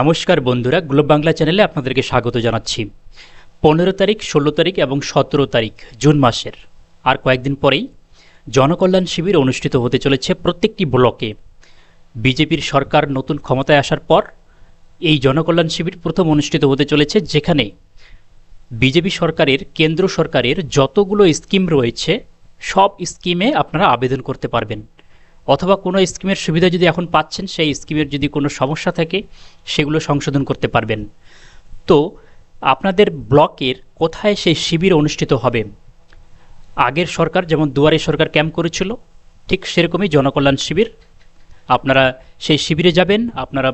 নমস্কার বন্ধুরা, গ্লোব বাংলা চ্যানেলে আপনাদেরকে স্বাগত জানাচ্ছি। 15 তারিখ, 16 তারিখ এবং 17 তারিখ জুন মাসের আর কয়েকদিন পরেই জনকল্যাণ শিবির অনুষ্ঠিত হতে চলেছে প্রত্যেকটি ব্লকে। বিজেপির সরকার নতুন ক্ষমতায় আসার পর এই জনকল্যাণ শিবির প্রথম অনুষ্ঠিত হতে চলেছে, যেখানে বিজেপি সরকারের, কেন্দ্র সরকারের যতগুলো স্কিম রয়েছে সব স্কিমে আপনারা আবেদন করতে পারবেন, অথবা কোনো স্কিমের সুবিধা যদি এখন পাচ্ছেন সেই স্কিমের যদি কোনো সমস্যা থাকে সেগুলো সংশোধন করতে পারবেন। তো আপনাদের ব্লকের কোথায় সেই শিবির অনুষ্ঠিত হবে? আগের সরকার যেমন দুয়ারে সরকার ক্যাম্প করেছিল, ঠিক সেরকমই জনকল্যাণ শিবির। আপনারা সেই শিবিরে যাবেন, আপনারা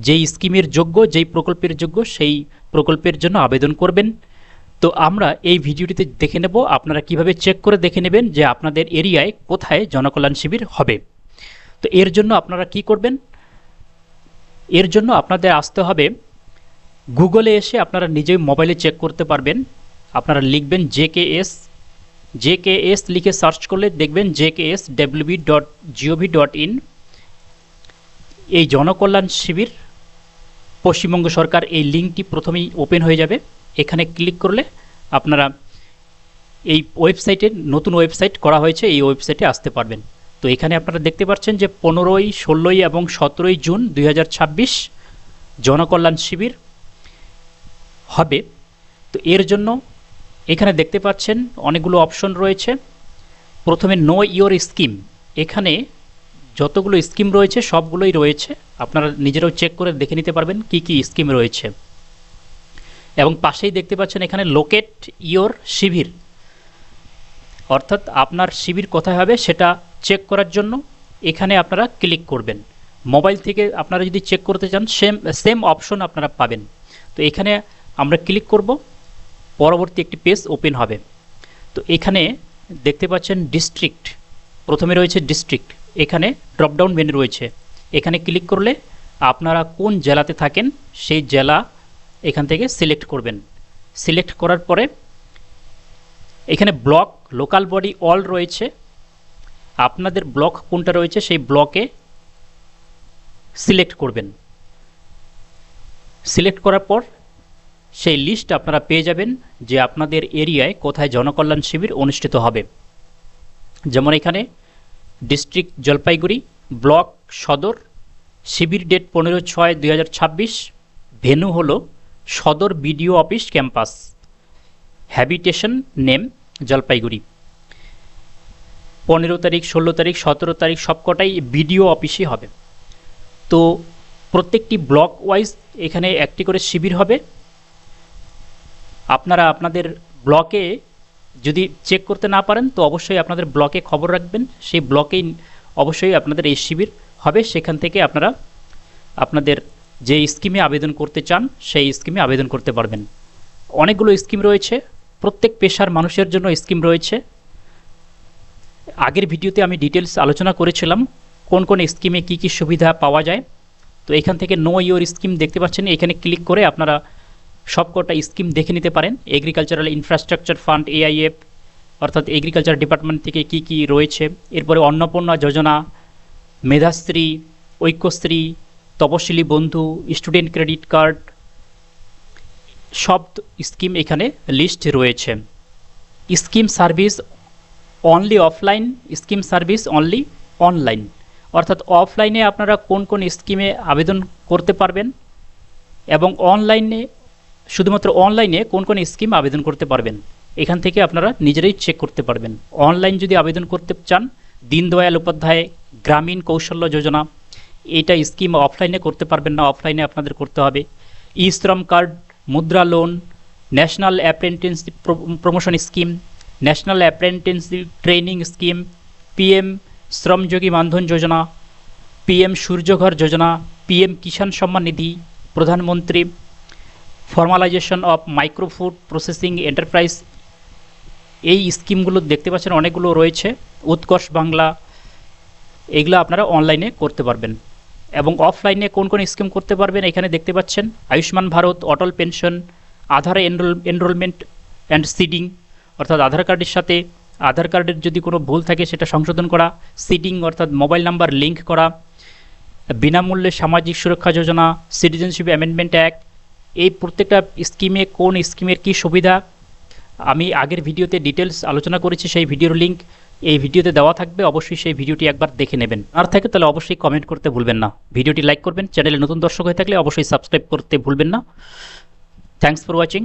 যেই স্কিমের যোগ্য, যেই প্রকল্পের যোগ্য সেই প্রকল্পের জন্য আবেদন করবেন। তো আমরা এই ভিডিওটিতে দেখে নেব আপনারা কিভাবে চেক করে দেখে নেবেন যে আপনাদের এরিয়ায় কোথায় জনকল্যাণ শিবির হবে। তো এর জন্য আপনারা কি করবেন? এর জন্য আপনাদের আসতে হবে গুগলে এসে, আপনারা নিজেই মোবাইলে চেক করতে পারবেন। আপনারা লিখবেন জেকেএস লিখে সার্চ করলে দেখবেন jkswb.gov.in। এই জনকল্যাণ শিবির পশ্চিমবঙ্গ সরকার, এই লিঙ্কটি প্রথমেই ওপেন হয়ে যাবে। এখানে ক্লিক করলে আপনারা এই ওয়েবসাইটের, নতুন ওয়েবসাইট করা হয়েছে, এই ওয়েবসাইটে আসতে পারবেন। তো এখানে আপনারা দেখতে পাচ্ছেন যে 15, 16 এবং 17 জুন 2026 জনকল্যাণ শিবির হবে। তো এর জন্য এখানে দেখতে পাচ্ছেন অনেকগুলো অপশন রয়েছে। প্রথমে নো ইওর স্কিম, এখানে যতগুলো স্কিম রয়েছে সবগুলোই রয়েছে, আপনারা নিজেরাও চেক করে দেখে নিতে পারবেন কি কি স্কিম রয়েছে। এবং পাশেই দেখতে পাচ্ছেন এখানে লোকেট ইওর শিবির, অর্থাৎ আপনার শিবির কোথায় হবে সেটা চেক করার জন্য এখানে আপনারা ক্লিক করবেন। মোবাইল থেকে আপনারা যদি চেক করতে চান সেম অপশন আপনারা পাবেন। তো এখানে আমরা ক্লিক করব, পরবর্তী একটি পেজ ওপেন হবে। তো এখানে দেখতে পাচ্ছেন ডিস্ট্রিক্ট, প্রথমে রয়েছে ডিস্ট্রিক্ট, এখানে ড্রপডাউন মেনু রয়েছে। এখানে ক্লিক করলে আপনারা কোন জেলাতে থাকেন সেই জেলা এখান থেকে সিলেক্ট করবেন। সিলেক্ট করার পরে এখানে ব্লক, লোকাল বডি অল রয়েছে। আপনাদের ব্লক কোনটা রয়েছে সেই ব্লকে সিলেক্ট করবেন। সিলেক্ট করার পর সেই লিস্ট আপনারা পেয়ে যাবেন যে আপনাদের এরিয়ায় কোথায় জনকল্যাণ শিবির অনুষ্ঠিত হবে। যেমন এখানে ডিস্ট্রিক্ট জলপাইগুড়ি, ব্লক সদর, শিবির ডেট 15/6/2026, ভেন্যু হলো সদর BDO office campus, habitation name Jalpaiguri. 15 তারিখ, 16 তারিখ, 17 তারিখ সবকটাই বিডিও অফিসই হবে। তো প্রত্যেকটি ব্লক ওয়াইজ এখানে একটি করে শিবির হবে। আপনারা আপনাদের ব্লকে যদি চেক করতে না পারেন তো অবশ্যই আপনাদের ব্লকে খবর রাখবেন, সেই ব্লকেই অবশ্যই আপনাদের এই শিবির হবে। সেখান থেকে আপনারা আপনাদের যে স্কিমে আবেদন করতে চান সেই স্কিমে আবেদন করতে পারবেন। অনেকগুলো স্কিম রয়েছে, প্রত্যেক পেশার মানুষের জন্য স্কিম রয়েছে। আগের ভিডিওতে আমি ডিটেলস আলোচনা করেছিলাম কোন কোন স্কিমে কি কি সুবিধা পাওয়া যায়। তো এখান থেকে নো ইওর স্কিম দেখতে পাচ্ছেন, এখানে ক্লিক করে আপনারা সবকটা স্কিম দেখে নিতে পারেন। এগ্রিকালচারাল ইনফ্রাস্ট্রাকচার ফান্ড, AIF, অর্থাৎ এগ্রিকালচার ডিপার্টমেন্ট থেকে কি কি রয়েছে। এরপরে অন্নপূর্ণা যোজনা, মেধাশ্রী, ঐক্যশ্রী, তপশিলি বন্ধু, স্টুডেন্ট ক্রেডিট কার্ড, সব স্কিম এখানে লিস্ট রয়েছে। Scheme service only offline, scheme service only online, অর্থাৎ অফলাইনে আপনারা কোন কোন স্কিমে আবেদন করতে পারবেন এবং অনলাইনে, শুধুমাত্র অনলাইনে কোন কোন স্কিম আবেদন করতে পারবেন এখান থেকে আপনারা নিজেরাই চেক করতে পারবেন। অনলাইন যদি আবেদন করতে চান, দীনদয়াল উপাধ্যায় গ্রামীণ কৌশল্য যোজনা, এইটা স্কিম অফলাইনে করতে পারবেন না, অফলাইনে আপনাদের করতে হবে। ই Shram card, Mudra loan, national apprenticeship promotion scheme, national apprenticeship training scheme, PM Shramyogi Maandhan Yojana, PM Suryaghar Yojana, PM Kisan Samman Nidhi, Pradhan Mantri formalisation of micro food processing enterprise, এই স্কিমগুলো দেখতে পাচ্ছেন অনেকগুলো রয়েছে। উৎকর্ষ বাংলা, এগুলো আপনারা অনলাইনে করতে পারবেন। এবং অফলাইনে কোন কোন স্কিম করতে পারবেন এখানে দেখতে পাচ্ছেন Ayushman Bharat, Atal pension, Aadhaar enrolment and seeding, অর্থাৎ আধার কার্ডের সাথে আধার কার্ডের যদি কোনো ভুল থাকে সেটা সংশোধন করা, সিডিং অর্থাৎ মোবাইল নাম্বার লিঙ্ক করা, বিনামূল্যে সামাজিক সুরক্ষা যোজনা, সিটিজেনশিপ অ্যামেন্ডমেন্ট অ্যাক্ট, এই প্রত্যেকটা স্কিমে কোন স্কিমের কী সুবিধা আমি আগের ভিডিওতে ডিটেলস আলোচনা করেছি। সেই ভিডিওর লিঙ্ক এই ভিডিওতে দেওয়া থাকবে, অবশ্যই সেই ভিডিওটি একবার দেখে নেবেন। আর থাকে তাহলে অবশ্যই কমেন্ট করতে ভুলবেন না, ভিডিওটি লাইক করবেন, চ্যানেলে নতুন দর্শক হয়ে থাকলে অবশ্যই সাবস্ক্রাইব করতে ভুলবেন না। Thanks for watching.